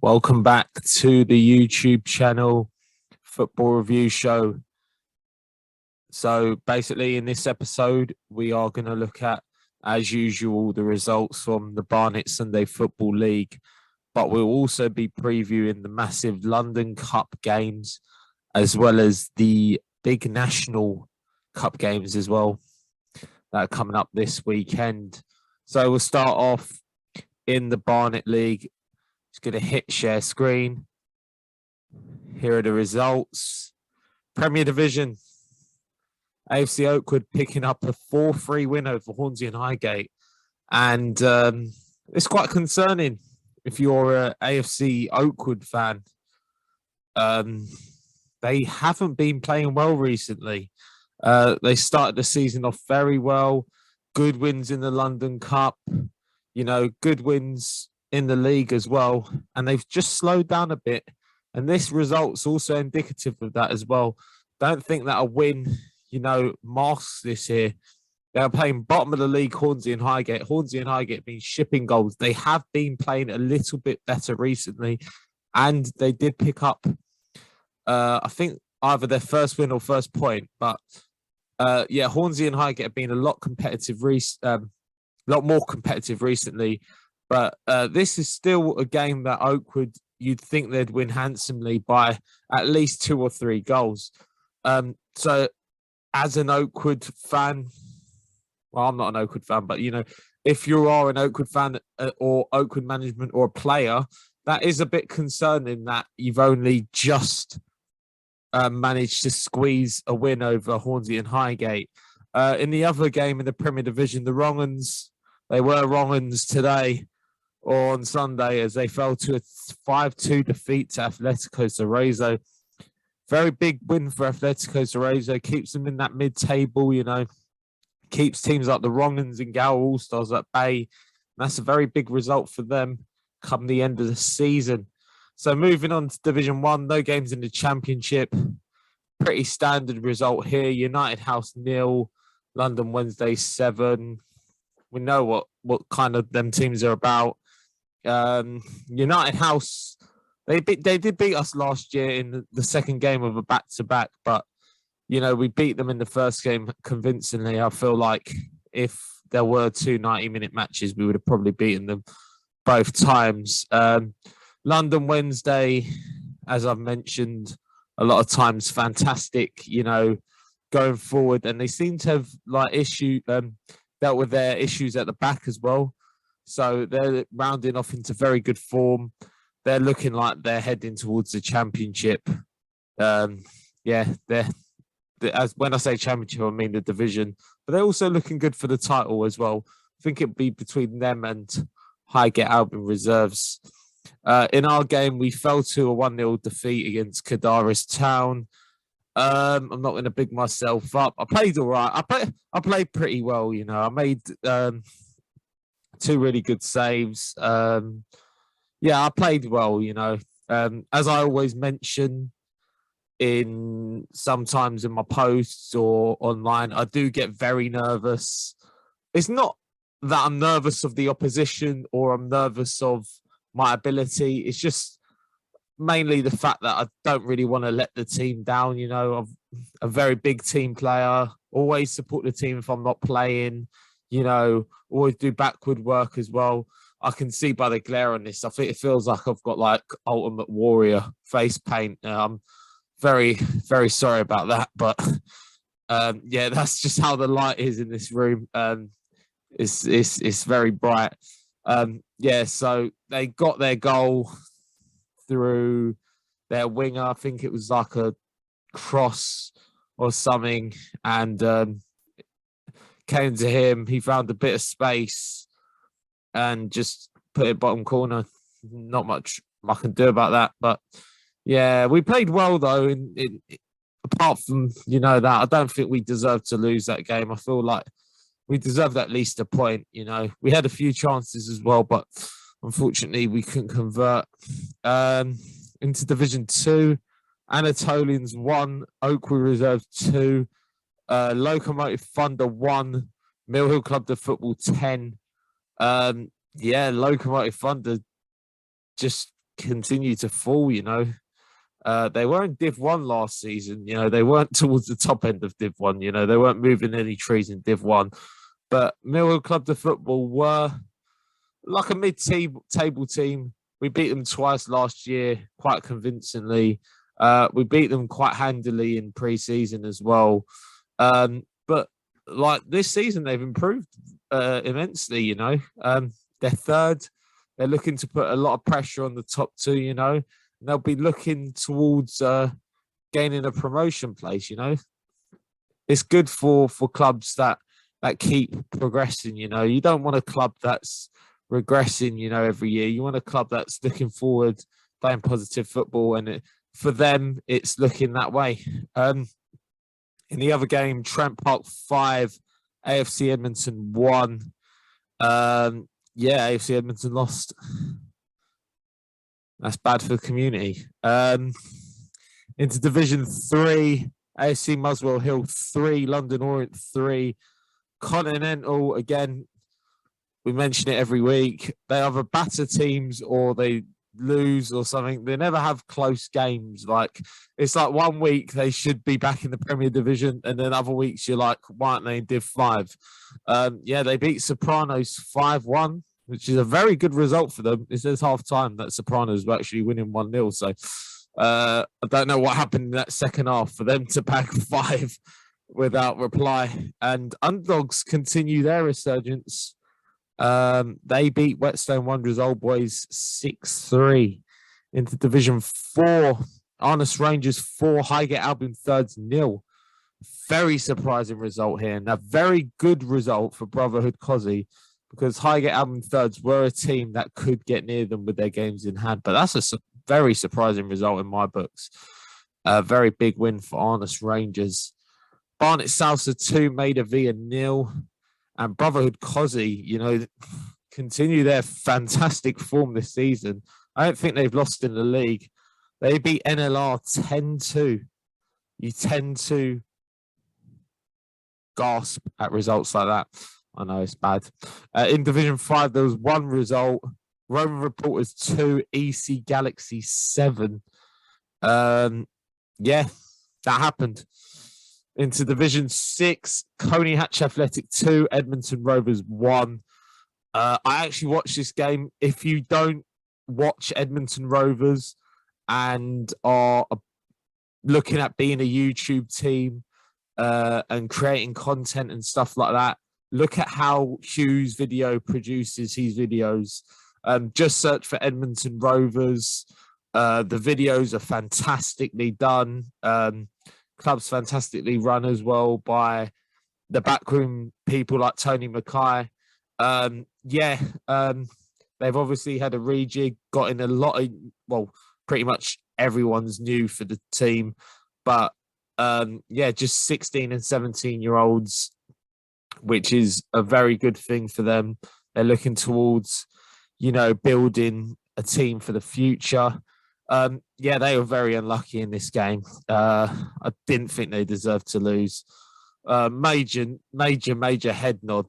Welcome back to the YouTube channel, Football Review Show. So basically in this episode, we are going to look at, as usual, the results from the Barnet Sunday Football League, but we'll also be previewing the massive London Cup games, as well as the big National Cup games as well that are coming up this weekend. So we'll start off in the Barnet League. Just going to hit share screen. Here are the results. Premier Division. AFC Oakwood picking up a 4-3 win over Hornsey and Highgate. And it's quite concerning if you're an AFC Oakwood fan. They haven't been playing well recently. They started the season off very well. Good wins in the London Cup. You know, good wins in the league as well. And they've just slowed down a bit. And this result's also indicative of that as well. Don't think that a win, masks this here. They're playing bottom of the league, Hornsey and Highgate. Hornsey and Highgate have been shipping goals. They have been playing a little bit better recently. And they did pick up, I think, either their first win or first point. But, Hornsey and Highgate have been a lot more competitive recently. But this is still a game that Oakwood, you'd think they'd win handsomely by at least 2 or 3 goals. So as an Oakwood fan, well, I'm not an Oakwood fan, but, if you are an Oakwood fan or Oakwood management or a player, that is a bit concerning that you've only just managed to squeeze a win over Hornsey and Highgate. In the other game in the Premier Division, the Wrong-uns, they were Wrong-uns today or on Sunday as they fell to a 5-2 defeat to Atletico Cerezo. Very big win for Atletico Cerezo. Keeps them in that mid-table, keeps teams like the Wrong-uns and Gower All-Stars at bay. And that's a very big result for them come the end of the season. So moving on to Division 1, no games in the Championship. Pretty standard result here. United House 0, London Wednesday 7. We know what kind of them teams are about. United House, they did beat us last year in the second game of a back-to-back, but, we beat them in the first game convincingly. I feel like if there were 2 90-minute matches, we would have probably beaten them both times. London Wednesday, as I've mentioned a lot of times, fantastic, going forward. And they seem to have dealt with their issues at the back as well. So they're rounding off into very good form. They're looking like they're heading towards the Championship. When I say Championship, I mean the division. But they're also looking good for the title as well. I think it'd be between them and Highgate Albion Reserves. In our game, we fell to a 1-0 defeat against Cadaris Town. I'm not going to big myself up. I played all right. I played pretty well, I made 2 really good saves. I played well, as I always mention sometimes in my posts or online, I do get very nervous. It's not that I'm nervous of the opposition or I'm nervous of my ability. It's just mainly the fact that I don't really want to let the team down. I'm a very big team player, always support the team if I'm not playing, always do backward work as well. I can see by the glare on this, I think it feels like I've got like Ultimate Warrior face paint. I'm very, very sorry about that. But that's just how the light is in this room. It's very bright. So they got their goal through their winger. I think it was like a cross or something, and came to him. He found a bit of space and just put it bottom corner. Not much I can do about that, but we played well though. Apart from that, I don't think we deserved to lose that game. I feel like we deserved at least a point. We had a few chances as well, but unfortunately we couldn't convert. Into Division 2, Anatolians 1, Oakwood Reserve 2, Locomotive Thunder 1, Mill Hill Club de Football 10. Locomotive Thunder just continue to fall, They were in Div 1 last season, they weren't towards the top end of Div 1, they weren't moving any trees in Div 1. But Millwall Club de Football were like a mid-table team. We beat them twice last year, quite convincingly. We beat them quite handily in pre-season as well. But like this season, they've improved immensely, They're third. They're looking to put a lot of pressure on the top two, and they'll be looking towards gaining a promotion place, It's good for clubs that keep progressing, You don't want a club that's regressing, every year. You want a club that's looking forward, playing positive football, and for them, it's looking that way. In the other game, Trent Park 5, AFC Edmonton 1. AFC Edmonton lost. That's bad for the community. Into Division 3, AFC Muswell Hill 3, London Orient 3. Continental, again, we mention it every week. They either batter teams or they lose or something. They never have close games. It's like 1 week they should be back in the Premier Division, and then other weeks you're like, why aren't they in Div 5? They beat Sopranos 5-1, which is a very good result for them. It says half time that Sopranos were actually winning 1-0. So I don't know what happened in that second half for them to bag 5 without reply. And Underdogs continue their resurgence. They beat Whetstone Wanderers Old Boys 6-3. Into Division 4, Honest Rangers 4, Highgate Albion Thirds 0. Very surprising result here, and a very good result for Brotherhood Cozzy, because Highgate Albion Thirds were a team that could get near them with their games in hand. But that's a very surprising result in my books. A very big win for Honest Rangers. Barnet Salsa 2, Maida Villa 0. And Brotherhood Cozzy, continue their fantastic form this season. I don't think they've lost in the league. They beat NLR 10-2. You tend to gasp at results like that. I know it's bad. In Division 5, there was one result. Roman Reporters 2, EC Galaxy 7. That happened. Into Division 6, Coney Hatch Athletic 2, Edmonton Rovers 1. I actually watched this game. If you don't watch Edmonton Rovers and are looking at being a YouTube team and creating content and stuff like that, look at how Hugh's video produces his videos. Just search for Edmonton Rovers. The videos are fantastically done. Club's fantastically run as well by the backroom people like Tony Mackay. They've obviously had a rejig, got in a lot of, pretty much everyone's new for the team. But just 16 and 17-year-olds, which is a very good thing for them. They're looking towards, building a team for the future. They were very unlucky in this game. I didn't think they deserved to lose. Major head nod,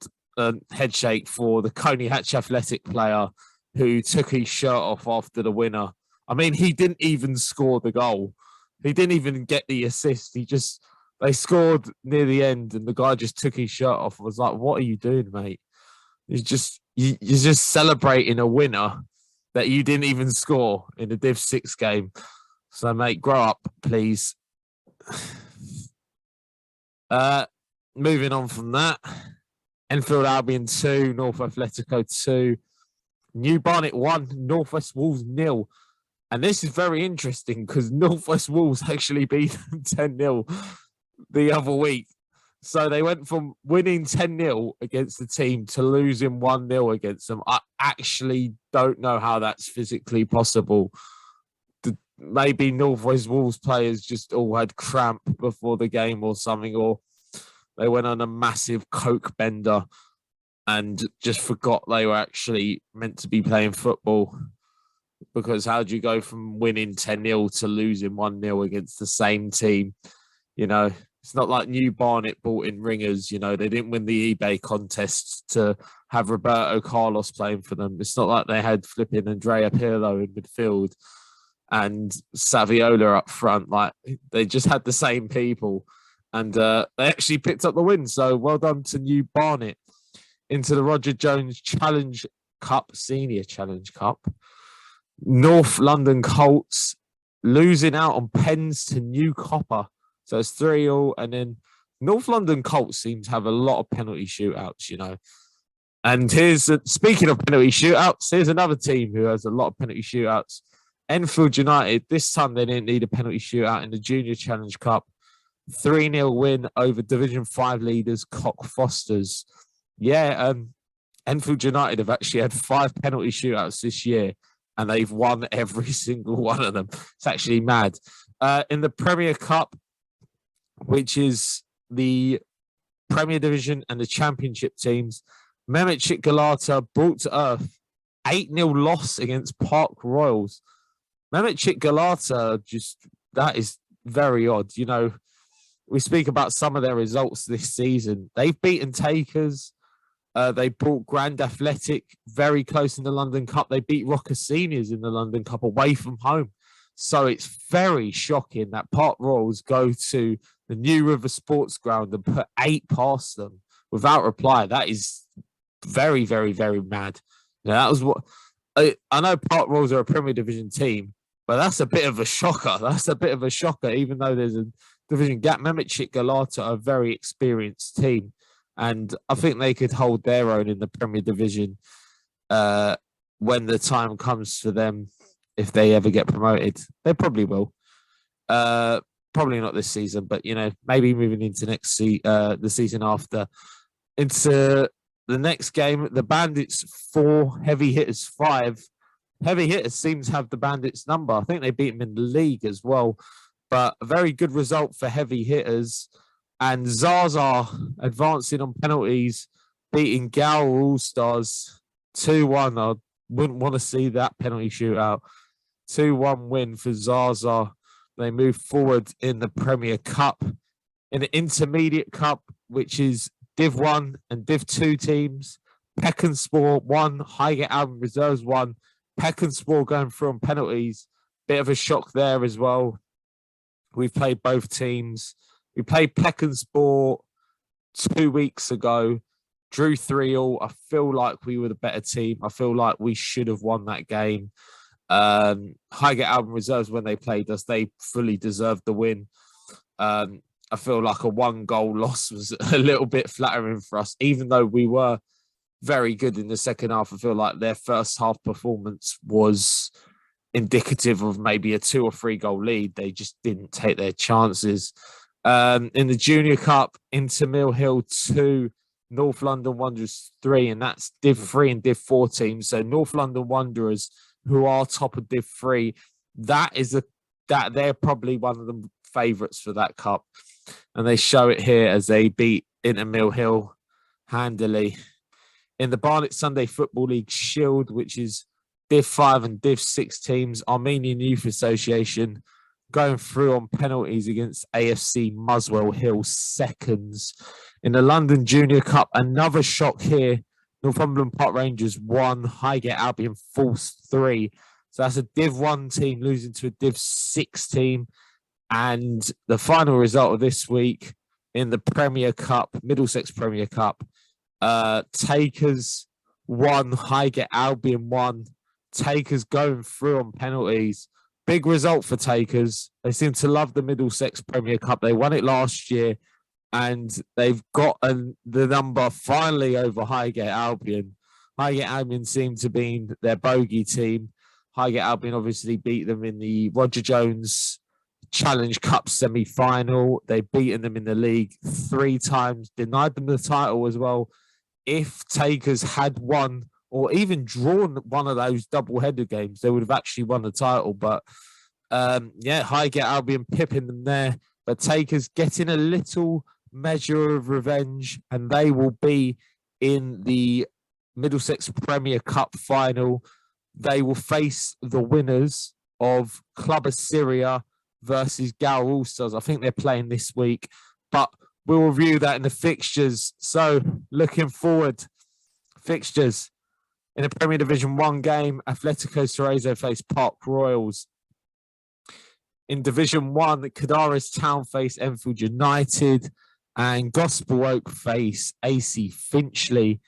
head shake for the Coney Hatch Athletic player who took his shirt off after the winner. I mean, he didn't even score the goal. He didn't even get the assist. They scored near the end, and the guy just took his shirt off. I was like, "What are you doing, mate? You're just celebrating a winner that you didn't even score in the Div 6 game." So, mate, grow up, please. Moving on from that, Enfield Albion 2, North Athletico 2, New Barnet 1, Northwest Wolves 0. And this is very interesting because Northwest Wolves actually beat them 10-0 the other week. So they went from winning 10-0 against the team to losing 1-0 against them. I actually don't know how that's physically possible. Maybe Northwest Wolves players just all had cramp before the game or something, or they went on a massive coke bender and just forgot they were actually meant to be playing football. Because how do you go from winning 10-0 to losing 1-0 against the same team? It's not like New Barnet bought in ringers. They didn't win the eBay contest to have Roberto Carlos playing for them. It's not like they had flipping Andrea Pirlo in midfield and Saviola up front. Like, they just had the same people, and they actually picked up the win. So well done to New Barnet. Into the Roger Jones Challenge Cup, Senior Challenge Cup. North London Colts losing out on pens to New Copper. So it's 3-3. And then North London Colts seem to have a lot of penalty shootouts, And speaking of penalty shootouts, here's another team who has a lot of penalty shootouts. Enfield United, this time they didn't need a penalty shootout in the Junior Challenge Cup. 3-0 win over Division 5 leaders Cockfosters. Yeah, Enfield United have actually had 5 penalty shootouts this year, and they've won every single one of them. It's actually mad. In the Premier Cup, which is the Premier Division and the Championship teams, Mehmet Galata brought to earth 8-0 loss against Park Royals. Mehmet Galata, that is very odd. We speak about some of their results this season. They've beaten Takers. They brought Grand Athletic very close in the London Cup. They beat Rocker Seniors in the London Cup away from home. So it's very shocking that Park Royals go to the New River Sports Ground and put 8 past them without reply. That is very, very, very mad. That was what I know. Park Royals are a Premier Division team, but that's a bit of a shocker. Even though there's a division gap, Mehmet Galata are a very experienced team, and I think they could hold their own in the Premier Division when the time comes for them. If they ever get promoted, they probably will. Probably not this season, but maybe moving into the season after. Into the next game, the Bandits 4, Heavy Hitters 5. Heavy Hitters seem to have the Bandits number. I think they beat them in the league as well. But a very good result for Heavy Hitters. And Zaza advancing on penalties, beating Gower All-Stars 2-1. I wouldn't want to see that penalty shootout. 2-1 win for Zaza. They move forward in the Premier Cup. In the Intermediate Cup, which is Div 1 and Div 2 teams, Peckenspore 1, Highgate Albion Reserves 1. Peckenspore going through on penalties. Bit of a shock there as well. We've played both teams. We played Peckenspore 2 weeks ago. Drew 3-3. I feel like we were the better team. I feel like we should have won that game. Highgate Albion Reserves, when they played us, they fully deserved the win. I feel like a 1-goal loss was a little bit flattering for us, even though we were very good in the second half. I feel like their first half performance was indicative of maybe a 2 or 3 goal lead. They just didn't take their chances. In the Junior Cup, Inter Mill Hill 2, North London Wanderers 3, and that's Div 3 and Div 4 teams. So North London Wanderers, who are top of Div 3, they're probably one of the favourites for that cup. And they show it here as they beat Inter Mill Hill handily. In the Barnet Sunday Football League Shield, which is Div 5 and Div 6 teams, Armenian Youth Association going through on penalties against AFC Muswell Hill seconds. In the London Junior Cup, another shock here. Northumberland Park Rangers 1, Highgate Albion Falls 3. So that's a Div 1 team losing to a Div 6 team. And the final result of this week in the Premier Cup, Middlesex Premier Cup, Takers 1, Highgate Albion 1. Takers going through on penalties. Big result for Takers. They seem to love the Middlesex Premier Cup. They won it last year, and they've got the number finally over Highgate Albion. Highgate Albion seem to be their bogey team. Highgate Albion obviously beat them in the Roger Jones Challenge Cup semi-final. They've beaten them in the league 3 times, denied them the title as well. If Takers had won or even drawn one of those double-headed games, they would have actually won the title. But Highgate Albion pipping them there. But Takers getting a little measure of revenge, and they will be in the Middlesex Premier Cup final. They will face the winners of Club Assyria versus Gower All-Stars. I think they're playing this week. but we'll review that in the fixtures. So looking forward, fixtures in a Premier Division 1 game, Atletico Cerezo face Park Royals. In Division 1, Cadaris Town face Enfield United and Gospel Oak face AC Finchley.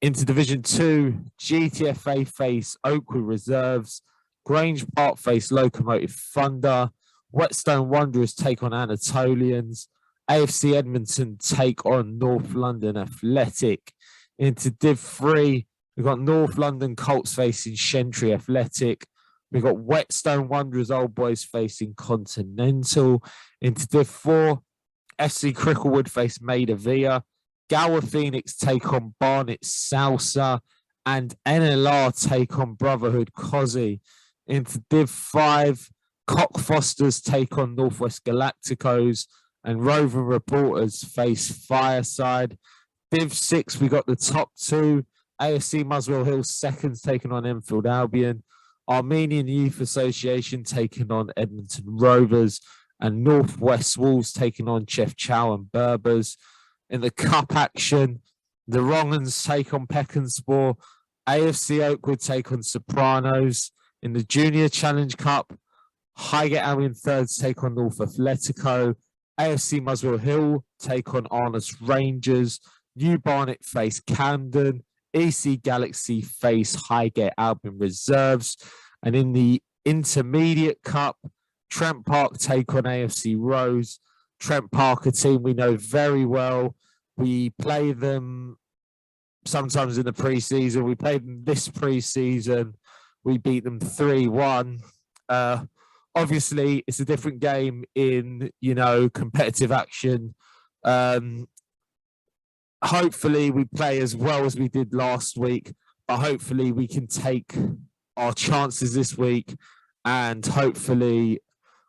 Into Division 2, GTFA face Oakwood Reserves, Grange Park face Locomotive Thunder, Whetstone Wanderers take on Anatolians, AFC Edmonton take on North London Athletic. Into Div 3, we've got North London Colts facing Shentry Athletic. We've got Whetstone Wanderers Old Boys facing Continental. Into Div 4, FC Cricklewood face Maida Villa. Gower Phoenix take on Barnet Salsa. And NLR take on Brotherhood Cozzy. Into Div 5, Cockfosters take on Northwest Galacticos. And Roving Reporters face Fireside. Div 6, we got the top two. AFC Muswell Hill seconds taking on Enfield Albion. Armenian Youth Association taking on Edmonton Rovers. And Northwest Wolves taking on Chef Chow and Berbers. In the cup action, the Wrongans take on Peckenspore. AFC Oakwood take on Sopranos. In the Junior Challenge Cup, Highgate Albion Thirds take on North Athletico. AFC Muswell Hill take on Arness Rangers. New Barnet face Camden. EC Galaxy face Highgate Albion Reserves. And in the Intermediate Cup, Trent Park take on AFC Rose. Trent Park, a team we know very well. We play them sometimes in the pre-season. We played them this pre-season. We beat them 3-1. Obviously, it's a different game in, competitive action. Hopefully, we play as well as we did last week, but hopefully we can take our chances this week and hopefully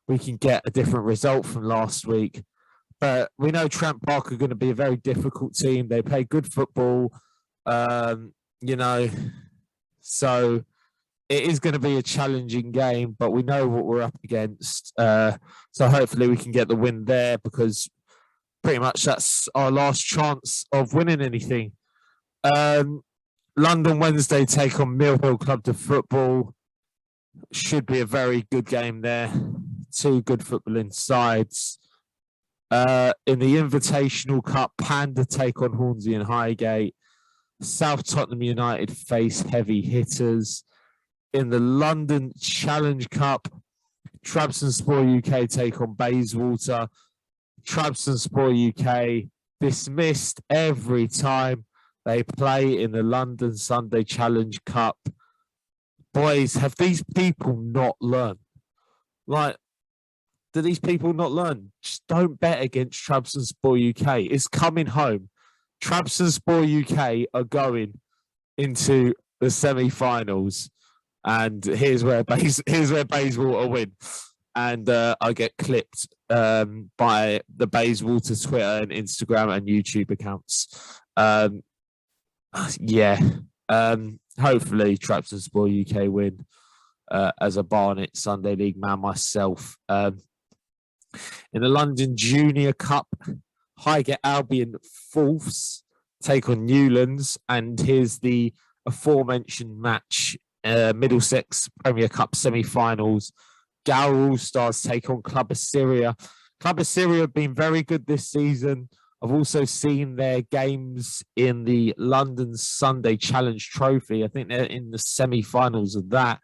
we can get a different result from last week. But we know Trent Park are going to be a very difficult team. They play good football, so it is going to be a challenging game, but we know what we're up against. So hopefully we can get the win there because pretty much that's our last chance of winning anything. London Wednesday take on Mill Hill Club to Football. Should be a very good game there. Two good footballing sides. In the Invitational Cup, Panda take on Hornsey and Highgate. South Tottenham United face Heavy Hitters. In the London Challenge Cup, Trabzonspor UK take on Bayswater. Trabzonspor UK dismissed every time they play in the London Sunday Challenge Cup. Boys, have these people not learned? Do these people not learn? Just don't bet against Trabzonspor UK. It's coming home. Trabzonspor UK are going into the semi-finals. And here's where Bayswater win. And I get clipped by the Bayswater Twitter and Instagram and YouTube accounts. Hopefully Trabzonspor UK win as a Barnet Sunday League man myself. In the London Junior Cup, Highgate Albion Fourths take on Newlands. And here's the aforementioned match. Middlesex Premier Cup semi-finals. Gower All-Stars take on Club Assyria. Club Assyria have been very good this season. I've also seen their games in the London Sunday Challenge Trophy. I think they're in the semi-finals of that.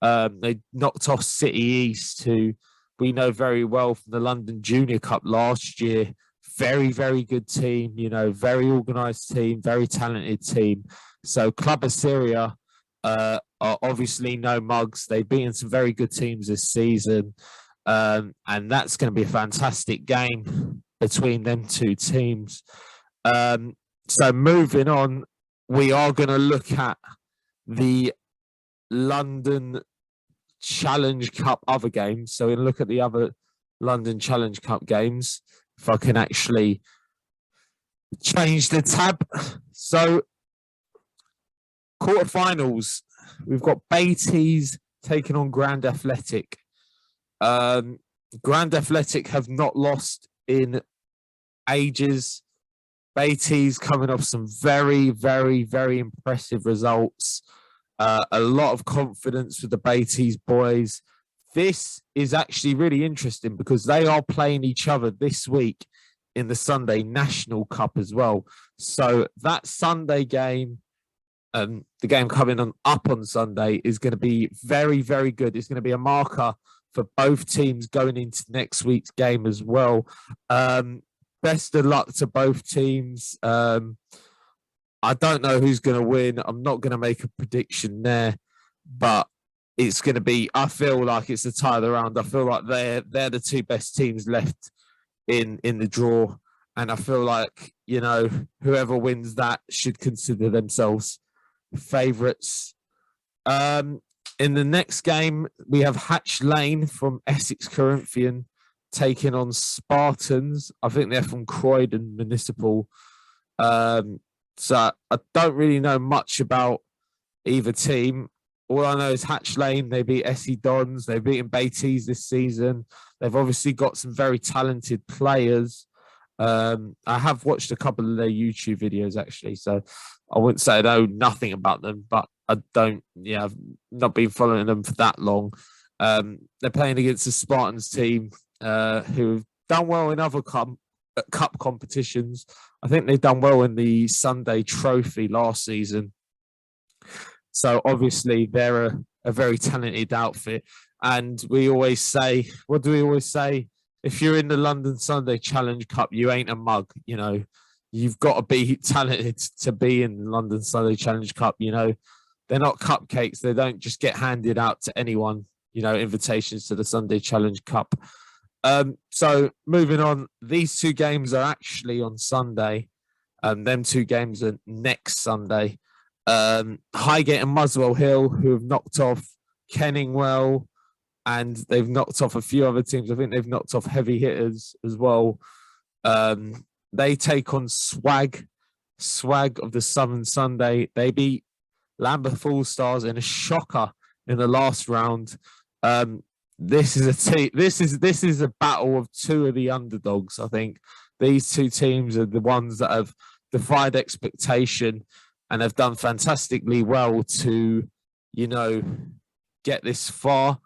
They knocked off City East, who we know very well from the London Junior Cup last year. Very, very good team, very organised team, very talented team. So Club Assyria are obviously no mugs. They've beaten some very good teams this season. And that's going to be a fantastic game between them two teams. So moving on, we are going to look at the London Challenge Cup other games. So we're going to look at the other London Challenge Cup games. If I can actually change the tab. So quarterfinals, we've got Beatties taking on Grand Athletic. Grand Athletic have not lost in ages. Beatty's coming off some very, very, very impressive results. A lot of confidence with the Beatty's boys. This is actually really interesting because they are playing each other this week in the Sunday National Cup as well. So that Sunday game, the game coming up on Sunday, is going to be very, very good. It's going to be a marker for both teams going into next week's game as well. Best of luck to both teams. I don't know who's going to win. I'm not going to make a prediction there, but it's going to be, I feel like it's a tie of the round. I feel like they're the two best teams left in the draw. And I feel like, whoever wins that should consider themselves favourites. In the next game, we have Hatch Lane from Essex Corinthian taking on Spartans. I think they're from Croydon Municipal. So I don't really know much about either team. All I know is Hatch Lane, they beat SE Dons. They've beaten Beatties this season. They've obviously got some very talented players. I have watched a couple of their YouTube videos, actually. So I wouldn't say I know nothing about them, but I've not been following them for that long. They're playing against the Spartans team who've done well in other cup competitions. I think they've done well in the Sunday Trophy last season. So obviously they're a very talented outfit. And we always say, what do we always say? If you're in the London Sunday Challenge Cup, you ain't a mug. You've got to be talented to be in the London Sunday Challenge Cup. They're not cupcakes. They don't just get handed out to anyone, invitations to the Sunday Challenge Cup. So moving on, these two games are actually on Sunday. Them two games are next Sunday. Highgate and Muswell Hill, who have knocked off Kenningwell, and they've knocked off a few other teams. I think they've knocked off heavy hitters as well. They take on Swag of the Southern Sunday. They beat Lambeth All Stars in a shocker in the last round. This is a battle of two of the underdogs. I think these two teams are the ones that have defied expectation and have done fantastically well to, get this far.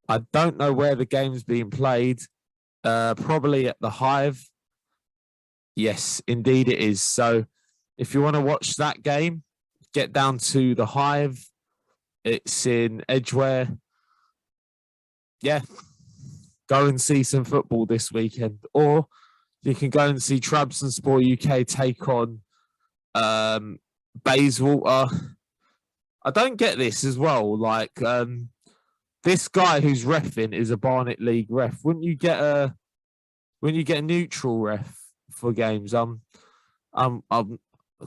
I don't know where the game's being played. Probably at the Hive. Yes, indeed it is. So if you want to watch that game, get down to the Hive. It's in Edgware. Yeah, go and see some football this weekend. Or you can go and see Trabzonspor Sport UK take on Bayswater. I don't get this as well. Like, this guy who's reffing is a Barnet League ref. Wouldn't you get a neutral ref for games? I'm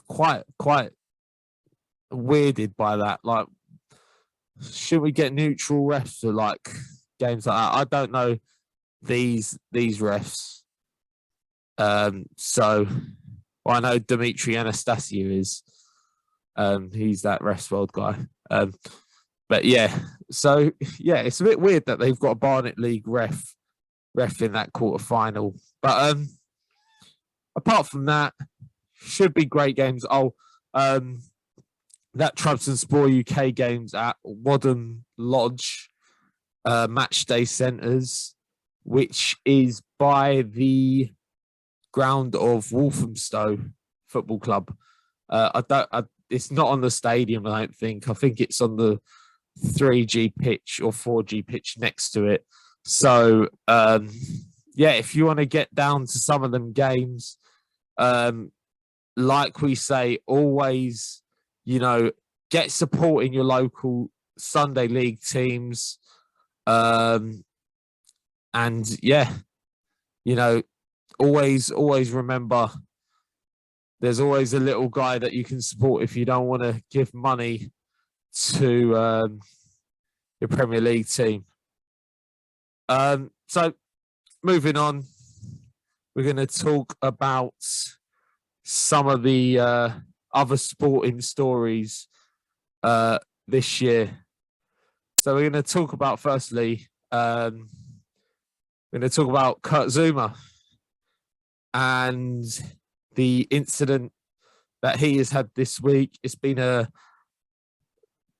quite weirded by that. Like, should we get neutral refs for like games like that? I don't know these refs. So I know Dimitri Anastasiou is. He's that refs world guy. But yeah, so yeah, it's a bit weird that they've got a Barnet League ref in that quarter final. But apart from that, should be great games. That Trabzonspor UK games at Wadham Lodge match day centres, which is by the ground of Walthamstow Football Club. It's not on the stadium, I don't think. I think it's on the 3G pitch or 4G pitch next to it. So, if you want to get down to some of them games, like we say, always, get support in your local Sunday League teams. And yeah, always remember there's always a little guy that you can support if you don't want to give money to your Premier League team. So moving on, we're going to talk about some of the other sporting stories this year. So we're going to talk about, firstly, we're going to talk about Kurt Zouma. and the incident that he has had this week. It's been a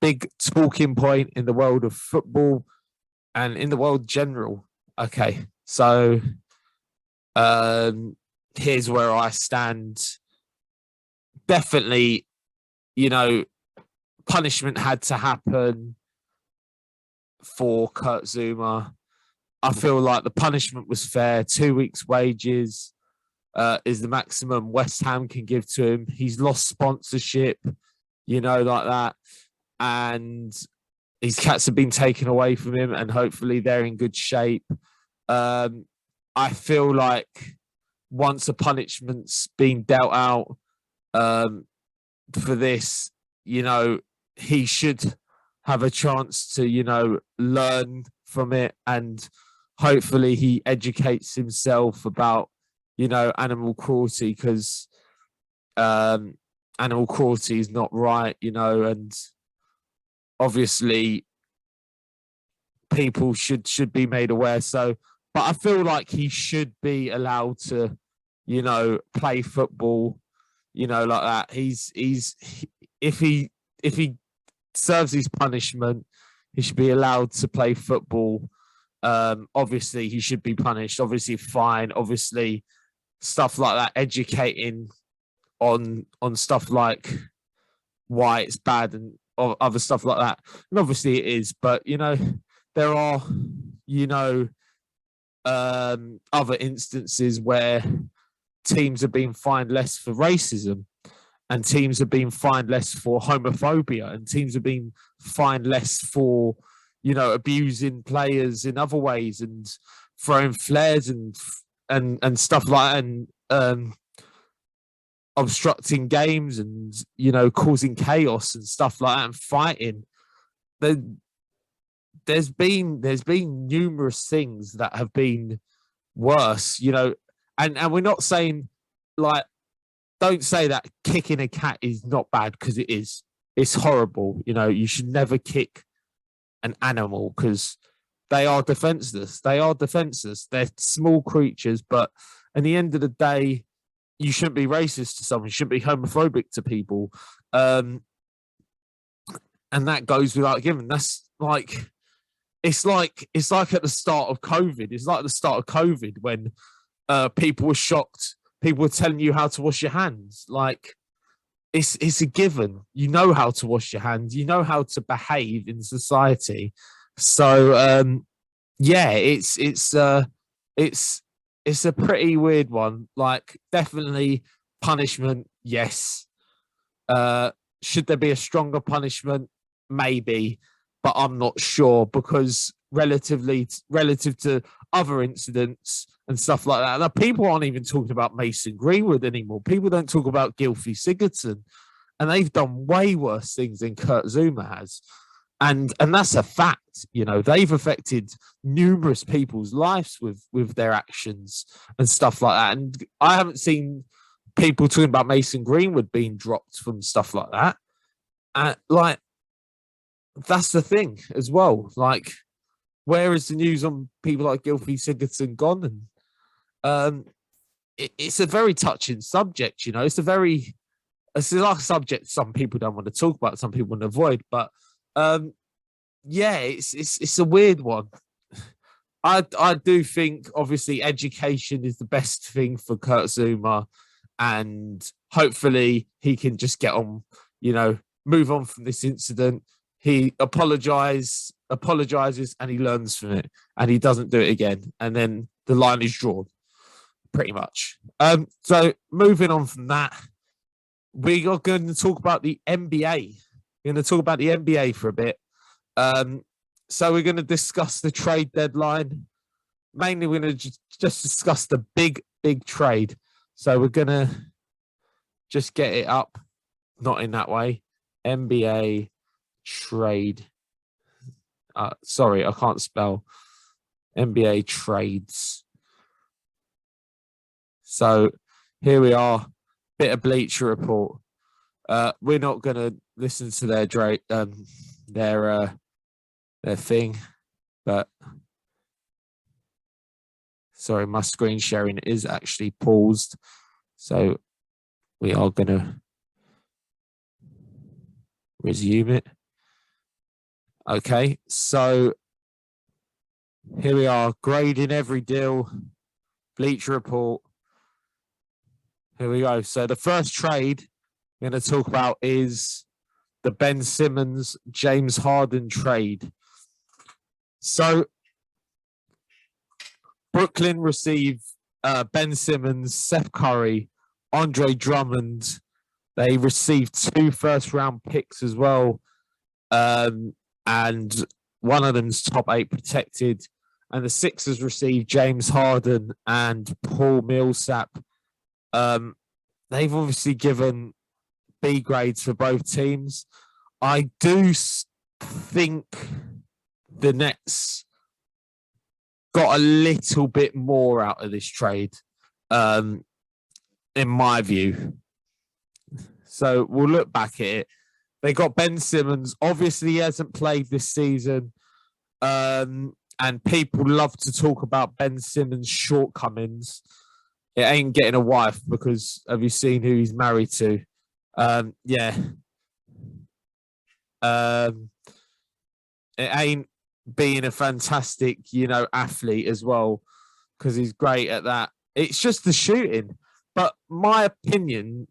big talking point in the world of football and in the world general. Okay, so here's where I stand. Definitely, punishment had to happen for Kurt Zouma. I feel like the punishment was fair. 2 weeks' wages is the maximum West Ham can give to him. He's lost sponsorship, like that. And his cats have been taken away from him, and hopefully they're in good shape. I feel like once a punishment's been dealt out for this, he should have a chance to, learn from it, and hopefully he educates himself about, animal cruelty, because animal cruelty is not right, and obviously people should be made aware. So, but I feel like he should be allowed to, play football, like that. If he serves his punishment, he should be allowed to play football. Obviously he should be punished, obviously fine, obviously stuff like that, educating on stuff like why it's bad and other stuff like that. And obviously it is, but there are other instances where teams have been fined less for racism, and teams have been fined less for homophobia, and teams have been fined less for abusing players in other ways, and throwing flares and stuff like that, and obstructing games, and causing chaos and stuff like that, and fighting. There's been numerous things that have been worse, and we're not saying, like, don't say that kicking a cat is not bad, because it is. It's horrible. You should never kick an animal, because they are defenseless. They're small creatures, but at the end of the day, you shouldn't be racist to someone. You shouldn't be homophobic to people. And that goes without giving. That's like, it's like at the start of COVID. It's like the start of COVID when people were shocked. People were telling you how to wash your hands. Like, it's a given. You know how to wash your hands. You know how to behave in society. So yeah, it's a pretty weird one. Like, definitely punishment, yes. Should there be a stronger punishment? Maybe, but I'm not sure, because relative to other incidents and stuff like that, now, people aren't even talking about Mason Greenwood anymore. People don't talk about Gylfi Sigurdsson, and they've done way worse things than Kurt Zouma has. And that's a fact. They've affected numerous people's lives with their actions and stuff like that. And I haven't seen people talking about Mason Greenwood being dropped from stuff like that. Like, that's the thing as well. Like, where is the news on people like Gylfi Sigurdsson gone? And it's a very touching subject. It's like a subject some people don't want to talk about, some people want to avoid. But yeah, it's a weird one. I do think, obviously, education is the best thing for Kurt Zouma, and hopefully he can just get on, move on from this incident. He apologizes, and he learns from it, and he doesn't do it again. And then the line is drawn, pretty much. So moving on from that, we are going to talk about the NBA. We're going to talk about the NBA for a bit. So we're going to discuss the trade deadline. Mainly, we're going to just discuss the big trade. So we're going to just get it up, not in that way. NBA trade. Sorry, I can't spell. NBA trades. So here we are. Bit of Bleacher Report. We're not going to listen to their thing, but Sorry, my screen sharing is actually paused. So we are going to resume it. Okay, so here we are, grading every deal, Bleacher Report. Here we go. So the first trade we're going to talk about is the Ben Simmons, James Harden trade. So Brooklyn received Ben Simmons, Seth Curry, Andre Drummond. They received 2 first-round picks as well, and one of them's top 8 protected. And the Sixers received James Harden and Paul Millsap. They've obviously given B grades for both teams. I do think the Nets got a little bit more out of this trade, in my view. So we'll look back at it. They got Ben Simmons. Obviously, he hasn't played this season. And people love to talk about Ben Simmons' shortcomings. It ain't getting a wife because have you seen who he's married to? Yeah. It ain't being a fantastic, athlete as well, because he's great at that. It's just the shooting. But my opinion,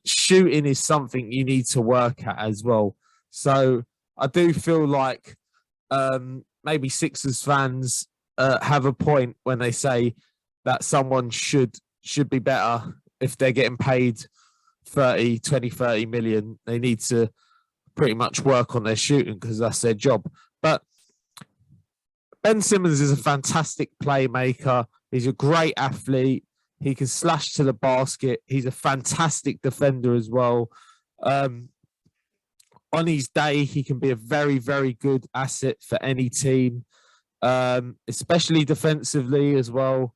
shooting is something you need to work at as well. So I do feel like maybe Sixers fans have a point when they say that someone should be better if they're getting paid 30 million. They need to pretty much work on their shooting because that's their job. But Ben Simmons is a fantastic playmaker. He's a great athlete. He can slash to the basket. He's a fantastic defender as well. On his day, he can be a very, very good asset for any team, especially defensively as well.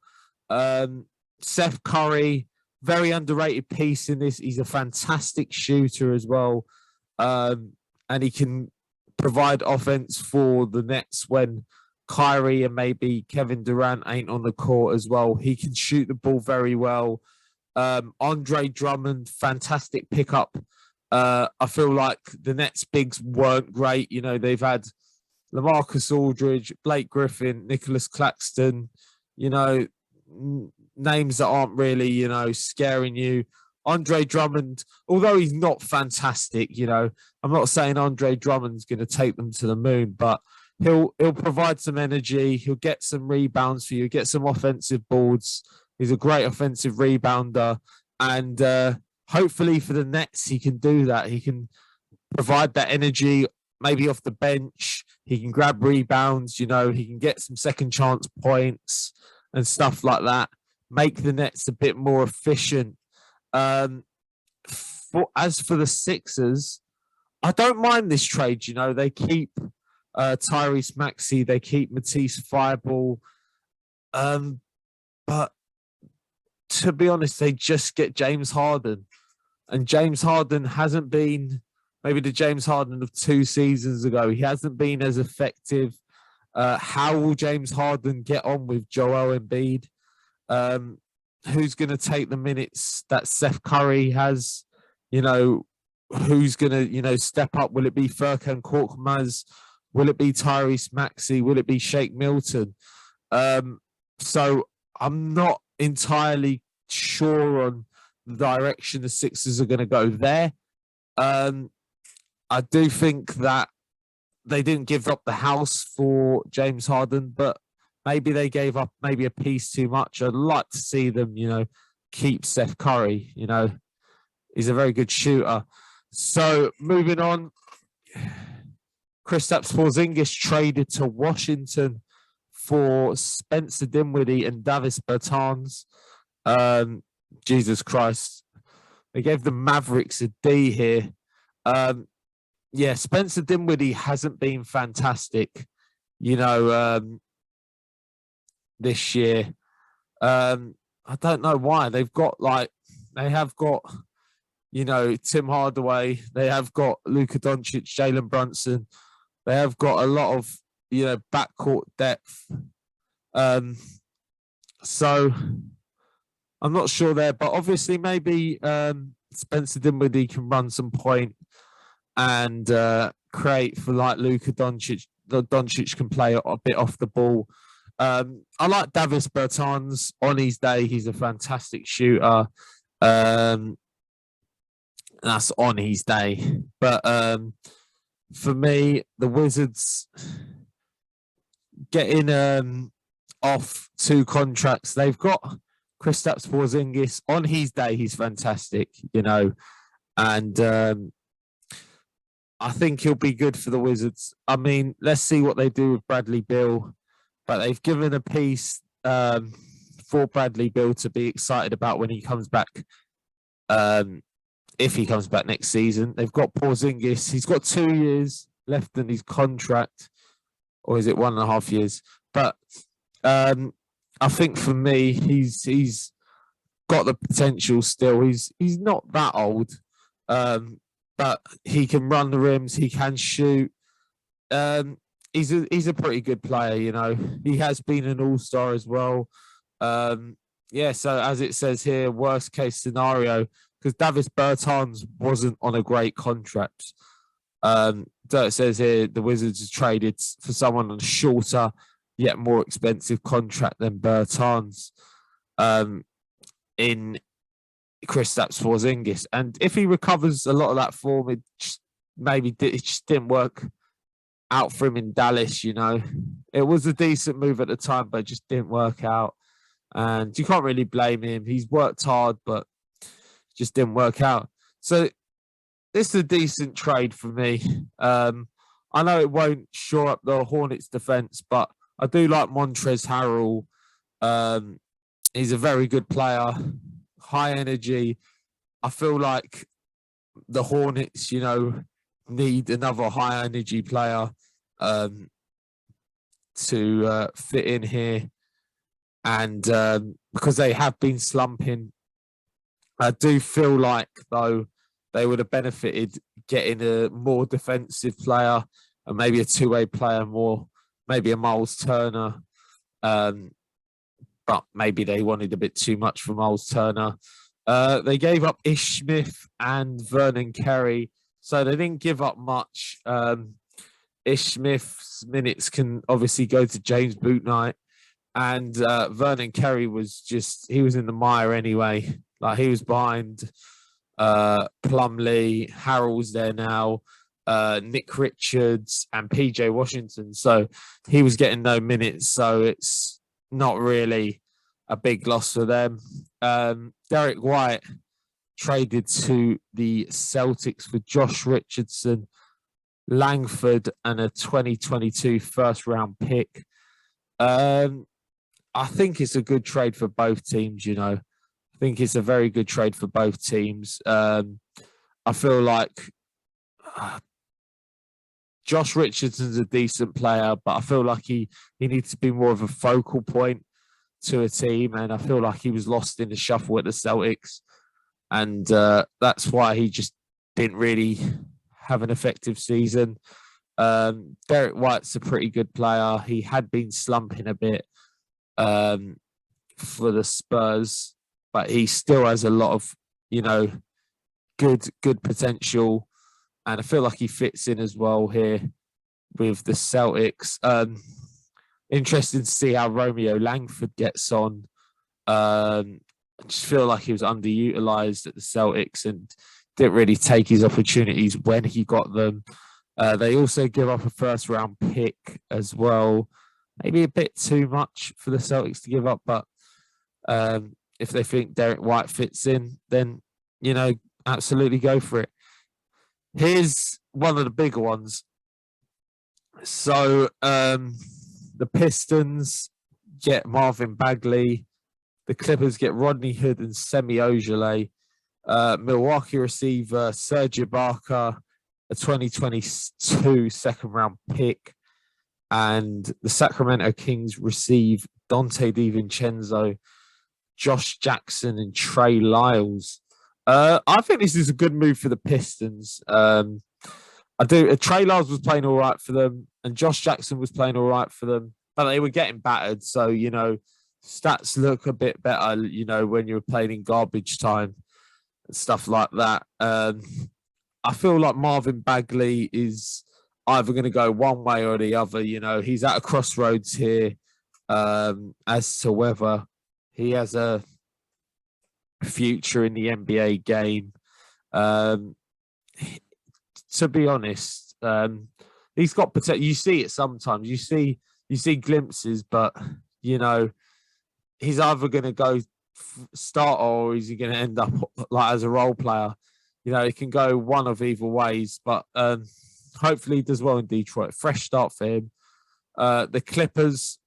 Seth Curry, very underrated piece in this. He's a fantastic shooter as well. And he can provide offense for the Nets when Kyrie and maybe Kevin Durant ain't on the court as well. He can shoot the ball very well. Andre Drummond, fantastic pickup. I feel like the Nets bigs weren't great. They've had LaMarcus Aldridge, Blake Griffin, Nicholas Claxton, names that aren't really, scaring you. Andre Drummond, although he's not fantastic, I'm not saying Andre Drummond's going to take them to the moon, but he'll provide some energy. He'll get some rebounds for you, get some offensive boards. He's a great offensive rebounder. And hopefully for the Nets, he can do that. He can provide that energy, maybe off the bench. He can grab rebounds, he can get some second chance points and stuff like that. Make the Nets a bit more efficient. As for the Sixers, I don't mind this trade. They keep Tyrese Maxey, they keep Matisse Thybulle, but to be honest, they just get James Harden, and James Harden hasn't been maybe the James Harden of 2 seasons ago. He hasn't been as effective. How will James Harden get on with Joel Embiid? Who's going to take the minutes that Seth Curry has? Who's going to, step up? Will it be Furkan Korkmaz? Will it be Tyrese Maxey? Will it be Shake Milton? So I'm not entirely sure on the direction the Sixers are going to go there. I do think that they didn't give up the house for James Harden, but maybe they gave up maybe a piece too much. I'd like to see them, keep Seth Curry. He's a very good shooter. So moving on, Kristaps Porzingis traded to Washington for Spencer Dinwiddie and Davis Bertans. Jesus Christ. They gave the Mavericks a D here. Spencer Dinwiddie hasn't been fantastic, this year. I don't know why. They have got, Tim Hardaway. They have got Luka Doncic, Jalen Brunson. They have got a lot of, backcourt depth. So I'm not sure there, but obviously maybe Spencer Dinwiddie can run some point and create for like Luka Doncic. Doncic can play a bit off the ball. I like Davis Bertans. On his day, he's a fantastic shooter. That's on his day. But for me, the Wizards getting off 2 contracts. They've got Kristaps Porzingis. On his day, he's fantastic, and I think he'll be good for the Wizards. I mean, let's see what they do with Bradley Beal, but they've given a piece for Bradley Beal to be excited about when he comes back. If he comes back next season, they've got Porzingis. He's got 2 years left in his contract, or is it 1.5 years? But I think for me, he's got the potential still. He's not that old, but he can run the rims. He can shoot. He's a pretty good player. He has been an all-star as well. So as it says here, worst case scenario, because Davis Bertans wasn't on a great contract. So it says here the Wizards have traded for someone on a shorter yet more expensive contract than Bertans in Kristaps Porzingis. And if he recovers a lot of that form, it just didn't work out for him in Dallas. It was a decent move at the time, but it just didn't work out. And you can't really blame him. He's worked hard, but just didn't work out. So this is a decent trade for me. I know it won't shore up the Hornets' defense, but I do like Montrezl Harrell. He's a very good player, high energy. I feel like the Hornets, need another high energy player to fit in here. And because they have been slumping, I do feel like, though, they would have benefited getting a more defensive player and maybe a two-way player more, maybe a Miles Turner. But maybe they wanted a bit too much for Miles Turner. They gave up Ish Smith and Vernon Carey, so they didn't give up much. Ish Smith's minutes can obviously go to James Bouknight, and Vernon Carey he was in the mire anyway. Like, he was behind Plumlee, Harrell's there now, Nick Richards and PJ Washington. So he was getting no minutes, so it's not really a big loss for them. Derek White traded to the Celtics for Josh Richardson, Langford, and a 2022 first-round pick. I think it's a good trade for both teams, I think it's a very good trade for both teams. I feel like Josh Richardson's a decent player, but I feel like he needs to be more of a focal point to a team, and I feel like he was lost in the shuffle at the Celtics, and that's why he just didn't really have an effective season. Derek White's a pretty good player. He had been slumping a bit for the Spurs, but he still has a lot of, good potential, and I feel like he fits in as well here with the Celtics. Interesting to see how Romeo Langford gets on. I just feel like he was underutilized at the Celtics and didn't really take his opportunities when he got them. They also give up a first-round pick as well. Maybe a bit too much for the Celtics to give up, but if they think Derek White fits in, then, absolutely go for it. Here's one of the bigger ones. So the Pistons get Marvin Bagley. The Clippers get Rodney Hood and Semi Ojeleye. Milwaukee receiver Serge Ibaka, a 2022 second-round pick. And the Sacramento Kings receive Dante DiVincenzo, Josh Jackson, and Trey Lyles. I think this is a good move for the Pistons. I do. Trey Lyles was playing all right for them, and Josh Jackson was playing all right for them, but they were getting battered. So, stats look a bit better, when you're playing in garbage time and stuff like that. I feel like Marvin Bagley is either going to go one way or the other. He's at a crossroads here as to whether he has a future in the NBA game. To be honest, he's got potential. You see it sometimes. You see glimpses, but he's either going to go start or is he going to end up like as a role player. It can go one of either ways, but hopefully he does well in Detroit. Fresh start for him. The Clippers,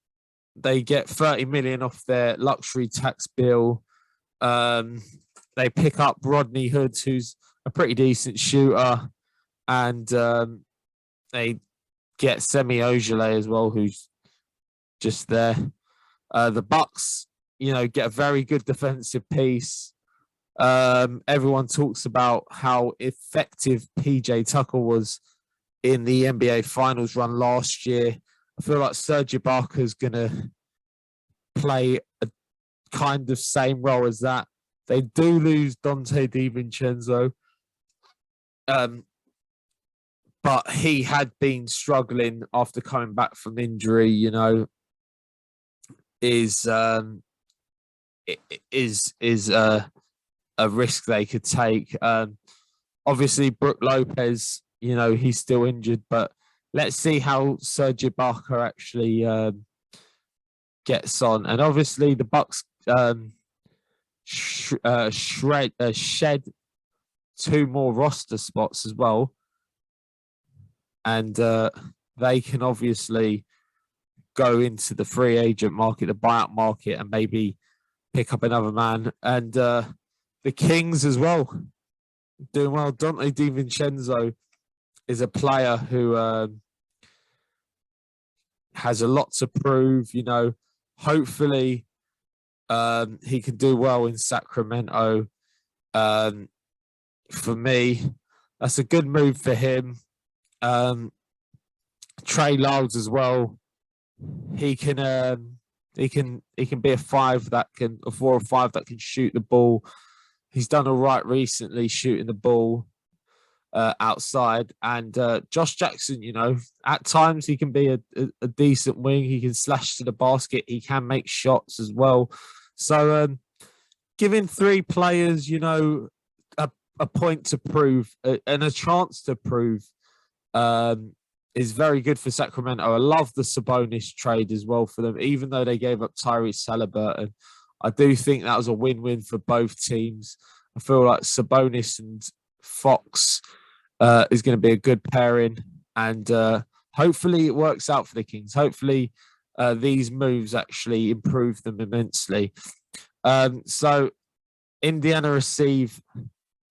they get 30 million off their luxury tax bill. They pick up Rodney Hood, who's a pretty decent shooter, and they get Semi Ojeleye as well, who's just there. The Bucks, get a very good defensive piece. Everyone talks about how effective PJ Tucker was in the NBA Finals run last year. I feel like Serge Ibaka is going to play a kind of same role as that. They do lose Dante DiVincenzo, but he had been struggling after coming back from injury. Is a risk they could take. Obviously, Brook Lopez, he's still injured, but let's see how Serge Ibaka actually gets on. And obviously, the Bucks shed 2 more roster spots as well, and they can obviously go into the free agent market, the buyout market, and maybe pick up another man. And the Kings as well, doing well. Dante DiVincenzo is a player who has a lot to prove. Hopefully he can do well in Sacramento. For me, that's a good move for him. Trey Lyles as well. He can be a 5 that can, a 4 or 5 that can shoot the ball. He's done all right recently shooting the ball outside. And Josh Jackson, at times he can be a decent wing. He can slash to the basket. He can make shots as well. So giving 3 players, a point to prove and a chance to prove is very good for Sacramento. I love the Sabonis trade as well for them, even though they gave up Tyrese Halliburton. I do think that was a win-win for both teams. I feel like Sabonis and Fox is going to be a good pairing, and hopefully it works out for the Kings. Hopefully these moves actually improve them immensely. So Indiana receive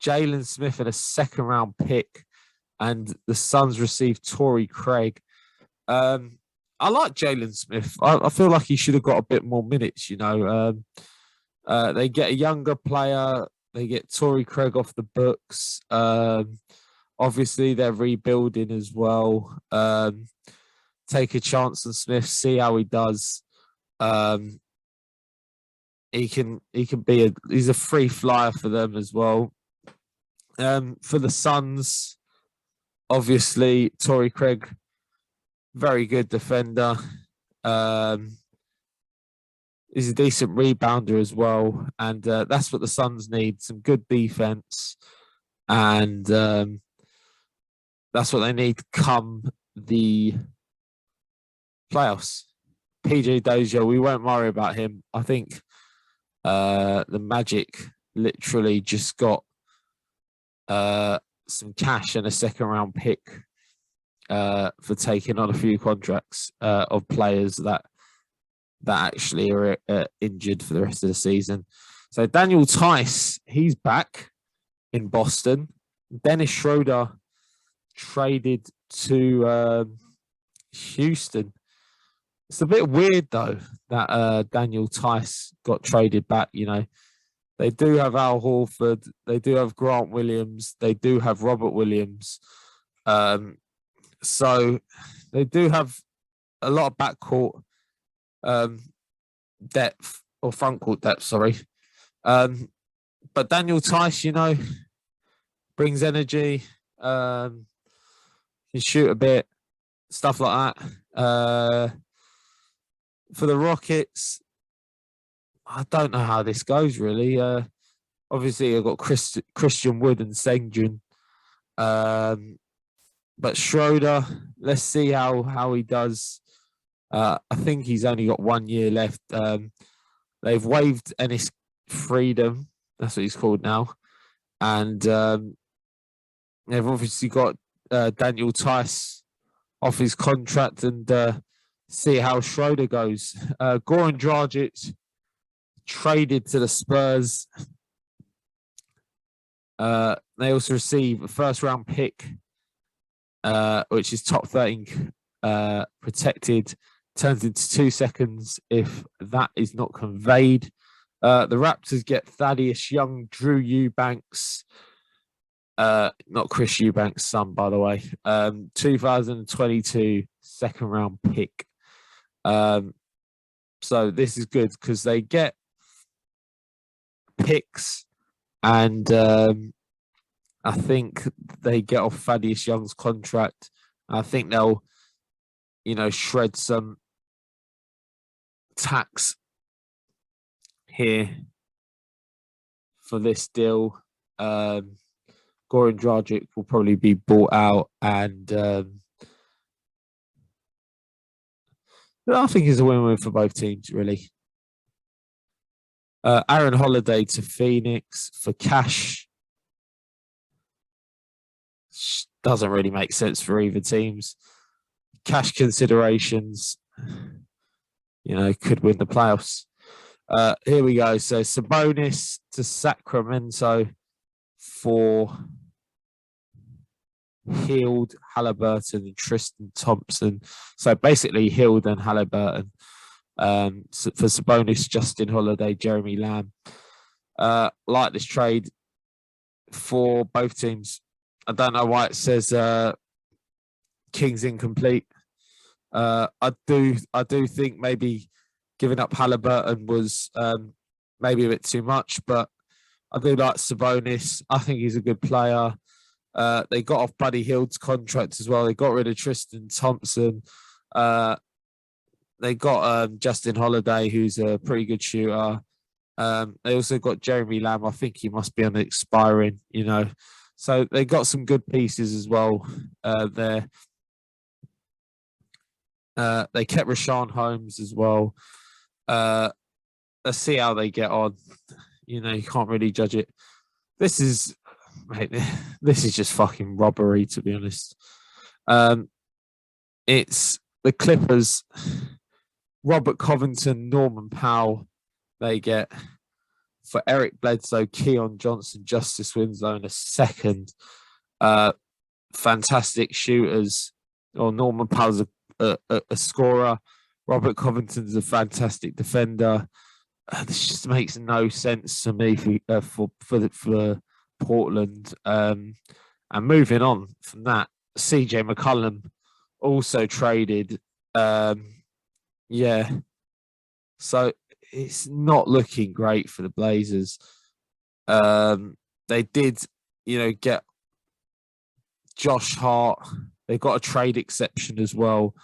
Jalen Smith and a 2nd-round pick, and the Suns receive Torrey Craig. I like Jalen Smith. I feel like he should have got a bit more minutes, They get a younger player. They get Torrey Craig off the books. Obviously, they're rebuilding as well. Take a chance on Smith, see how he does. He's a free flyer for them as well. For the Suns, obviously, Torrey Craig, very good defender. He's a decent rebounder as well. And that's what the Suns need, some good defense. And that's what they need come the playoffs. PJ Dozier, we won't worry about him. I think the Magic literally just got some cash and a 2nd-round pick for taking on a few contracts of players that actually are injured for the rest of the season. So Daniel Tice, he's back in Boston. Dennis Schroeder traded to Houston. It's a bit weird, though, that Daniel Tice got traded back. They do have Al Horford. They do have Grant Williams. They do have Robert Williams. So they do have a lot of backcourt. depth or front court depth. Sorry, but Daniel Tice, brings energy. Can shoot a bit, stuff like that. For the Rockets, I don't know how this goes really. Obviously, I've got Christian Wood and Sengun. But Schroeder, let's see how he does. I think he's only got 1 year left. They've waived Ennis Freedom. That's what he's called now. And they've obviously got Daniel Tice off his contract, and see how Schroeder goes. Goran Dragic traded to the Spurs. They also receive a first-round pick, which is top 13 protected, turns into 2 seconds if that is not conveyed. The Raptors get Thaddeus Young, Drew Eubanks, not Chris Eubanks' son, by the way, 2022 second-round pick. So this is good because they get picks, and I think they get off Thaddeus Young's contract. I think they'll, shred some tax here for this deal. Goran Dragic will probably be bought out, and I think it's a win-win for both teams, really. Aaron Holiday to Phoenix for cash. Doesn't really make sense for either teams. Cash considerations, could win the playoffs. Here we go. So Sabonis to Sacramento for Hield, Halliburton, and Tristan Thompson. So basically Hield and Halliburton. For Sabonis, Justin Holiday, Jeremy Lamb. Like this trade for both teams. I don't know why it says Kings incomplete. I do think maybe giving up Halliburton was maybe a bit too much, but I do like Sabonis. I think he's a good player. They got off Buddy Hield's contract as well. They got rid of Tristan Thompson. They got Justin Holiday, who's a pretty good shooter. They also got Jeremy Lamb. I think he must be on expiring, So they got some good pieces as well there. They kept Rashawn Holmes as well. Let's see how they get on. You can't really judge it. This is just fucking robbery, to be honest. It's the Clippers, Robert Covington, Norman Powell. They get for Eric Bledsoe, Keon Johnson, Justice Winslow, and a second. Fantastic shooters. Or Norman Powell's a scorer. Robert Covington's a fantastic defender. This just makes no sense to me for Portland. And moving on from that, CJ McCollum also traded. So it's not looking great for the Blazers. They did, get Josh Hart. They got a trade exception as well.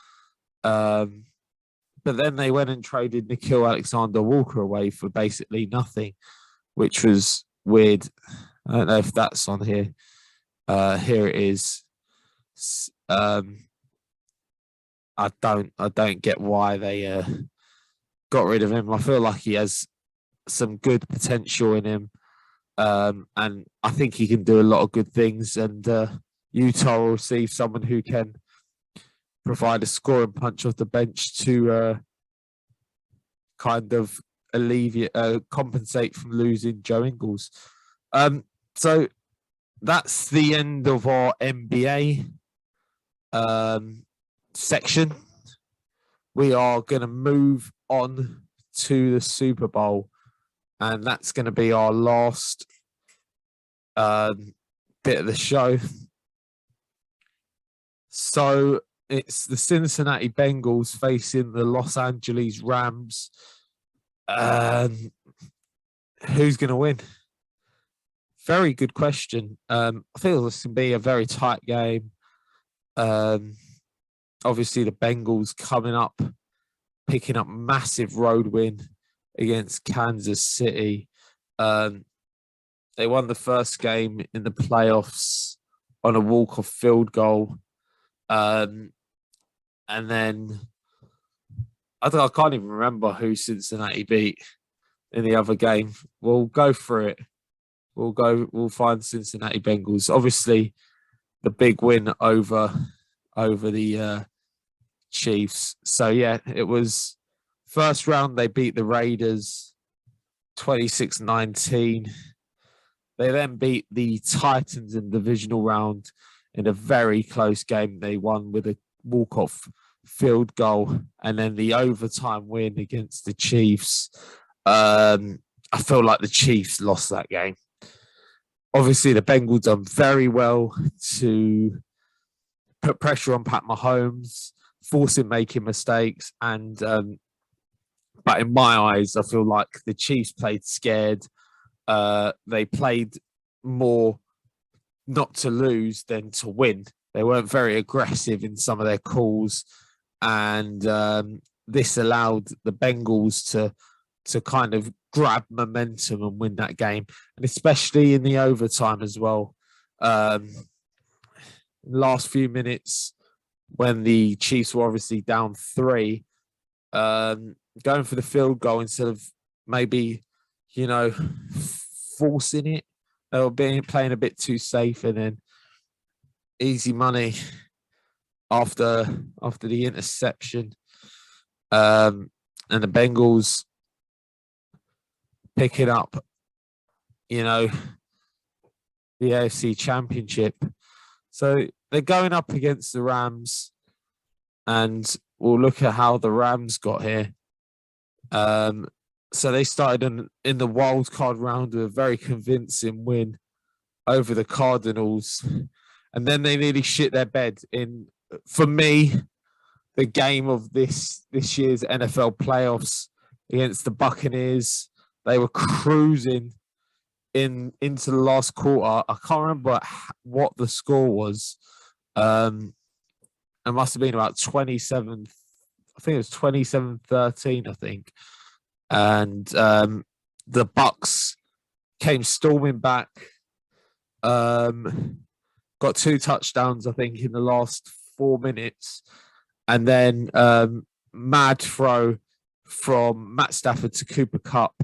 But then they went and traded Nickeil Alexander-Walker away for basically nothing, which was weird. I don't know if that's on here. Here it is. I don't get why they got rid of him. I feel like he has some good potential in him, and I think he can do a lot of good things. And Utah will receive someone who can provide a scoring punch off the bench to kind of compensate from losing Joe Ingles. So that's the end of our NBA section. We are going to move on to the Super Bowl, and that's going to be our last bit of the show. So it's the Cincinnati Bengals facing the Los Angeles Rams. Um, who's going to win? Very good question. I feel this can be a very tight game. Um, obviously, the Bengals coming up, picking up massive road win against Kansas City. They won the first game in the playoffs on a walk-off field goal. And then I can't even remember who Cincinnati beat in the other game. We'll go for it. We'll find Cincinnati Bengals. Obviously, the big win over the Chiefs. So yeah, it was first round they beat the Raiders 26-19. They then beat the Titans in the divisional round in a very close game. They won with a walk-off field goal, and then the overtime win against the Chiefs. I feel like the Chiefs lost that game. Obviously, the Bengals done very well to put pressure on Pat Mahomes, force him making mistakes, and but in my eyes, I feel like the Chiefs played scared. They played more not to lose than to win. They weren't very aggressive in some of their calls, and this allowed the Bengals to kind of grab momentum and win that game, and especially in the overtime as well. Last few minutes when the Chiefs were obviously down 3, going for the field goal instead of maybe, forcing it. They were playing a bit too safe, and then easy money after the interception. And the Bengals picking up, the AFC Championship. So they're going up against the Rams, and we'll look at how the Rams got here. So they started in the wild card round with a very convincing win over the Cardinals, and then they nearly shit their bed in, for me, the game of this year's NFL playoffs against the Buccaneers. They were cruising into the last quarter. I can't remember what the score was. It must have been about 27. I think it was 27-13, I think. And the Bucks came storming back. Got 2 touchdowns, I think, in the last 4 minutes. And then mad throw from Matt Stafford to Cooper Kupp.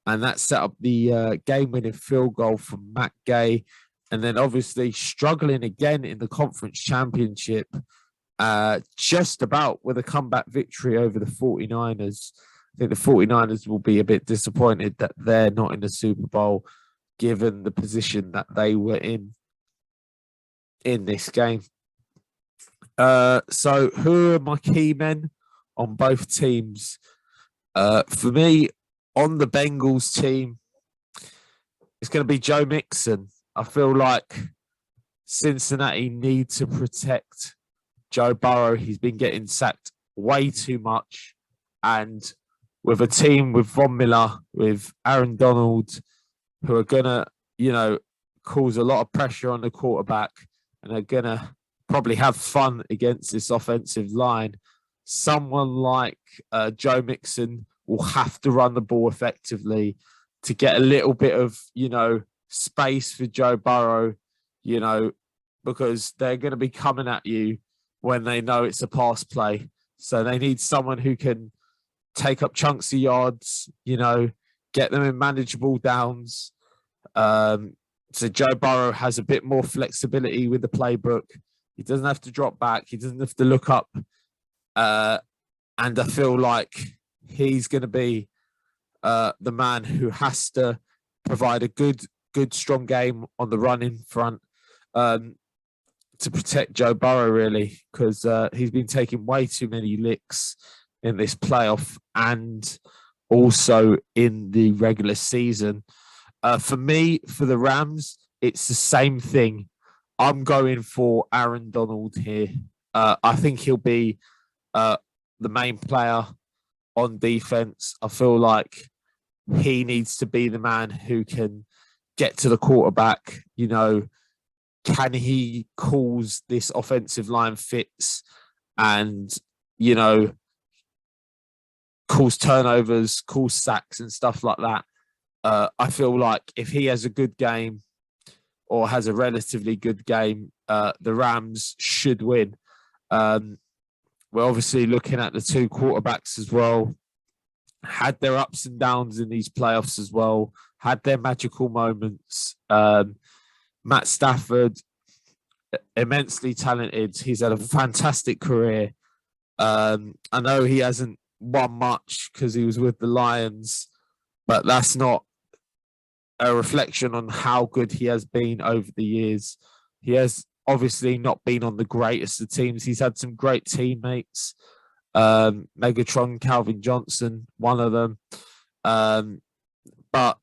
And that set up the game-winning field goal from Matt Gay. And then obviously struggling again in the conference championship, just about with a comeback victory over the 49ers. I think the 49ers will be a bit disappointed that they're not in the Super Bowl, given the position that they were in this game. So who are my key men on both teams? For me, on the Bengals team, it's going to be Joe Mixon. I feel like Cincinnati need to protect Joe Burrow. He's been getting sacked way too much. And with a team with Von Miller, with Aaron Donald, who are going to, cause a lot of pressure on the quarterback and are going to probably have fun against this offensive line, someone like Joe Mixon will have to run the ball effectively to get a little bit of, space for Joe Burrow, because they're going to be coming at you when they know it's a pass play. So they need someone who can take up chunks of yards, get them in manageable downs. So Joe Burrow has a bit more flexibility with the playbook. He doesn't have to drop back. He doesn't have to look up. And I feel like he's going to be the man who has to provide a good, strong game on the running front to protect Joe Burrow, really, because he's been taking way too many licks in this playoff and also in the regular season. For me, for the Rams, it's the same thing. I'm going for Aaron Donald here. I think he'll be the main player on defense. I feel like he needs to be the man who can get to the quarterback. Can he cause this offensive line fits and, you know, cause turnovers, cause sacks and stuff like that? I feel like if he has a good game or has a relatively good game, the Rams should win. We're obviously looking at the two quarterbacks as well. Had their ups and downs in these playoffs as well. Had their magical moments. Matt Stafford, immensely talented. He's had a fantastic career. I know he hasn't won much because he was with the Lions, but that's not a reflection on how good he has been over the years. He has obviously not been on the greatest of teams. He's had some great teammates. Megatron, Calvin Johnson, one of them. But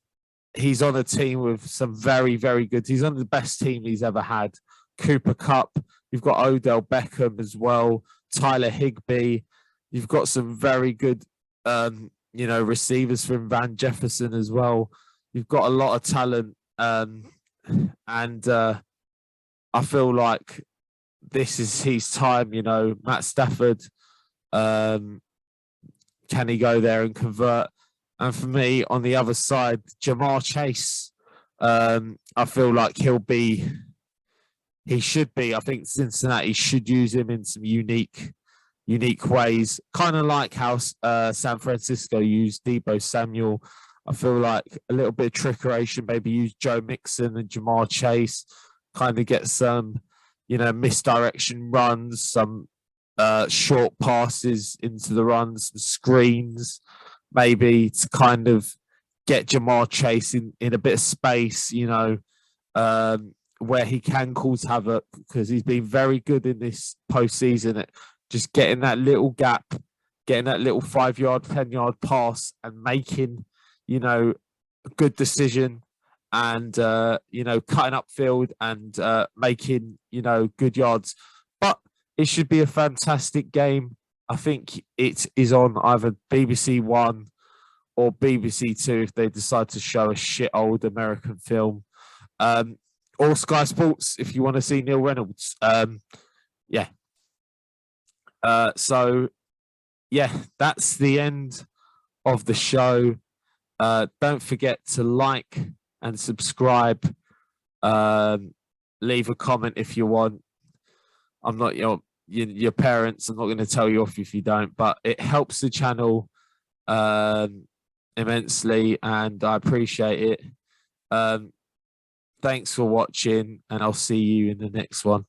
he's on a team with some very, very good. He's on the best team he's ever had. Cooper Kupp. You've got Odell Beckham as well. Tyler Higbee. You've got some very good, receivers from Van Jefferson as well. You've got a lot of talent, and I feel like this is his time. Matt Stafford. Can he go there and convert? And for me, on the other side, Jamar Chase. I feel like he should be. I think Cincinnati should use him in some unique ways, kind of like how San Francisco used Deebo Samuel. I feel like a little bit of trickeration, maybe use Joe Mixon and Jamar Chase, kind of get some, misdirection runs, some short passes into the runs, some screens, maybe to kind of get Jamar Chase in a bit of space, where he can cause havoc, because he's been very good in this postseason at just getting that little gap, getting that little 5-yard, 10-yard pass and making, a good decision and, cutting upfield and making, good yards. But it should be a fantastic game. I think it is on either BBC One or BBC Two if they decide to show a shit old American film. Or Sky Sports if you want to see Neil Reynolds. Yeah. That's the end of the show. Don't forget to like and subscribe. Leave a comment if you want. I'm not your parents. I'm not going to tell you off if you don't, but it helps the channel immensely, and I appreciate it. Thanks for watching, and I'll see you in the next one.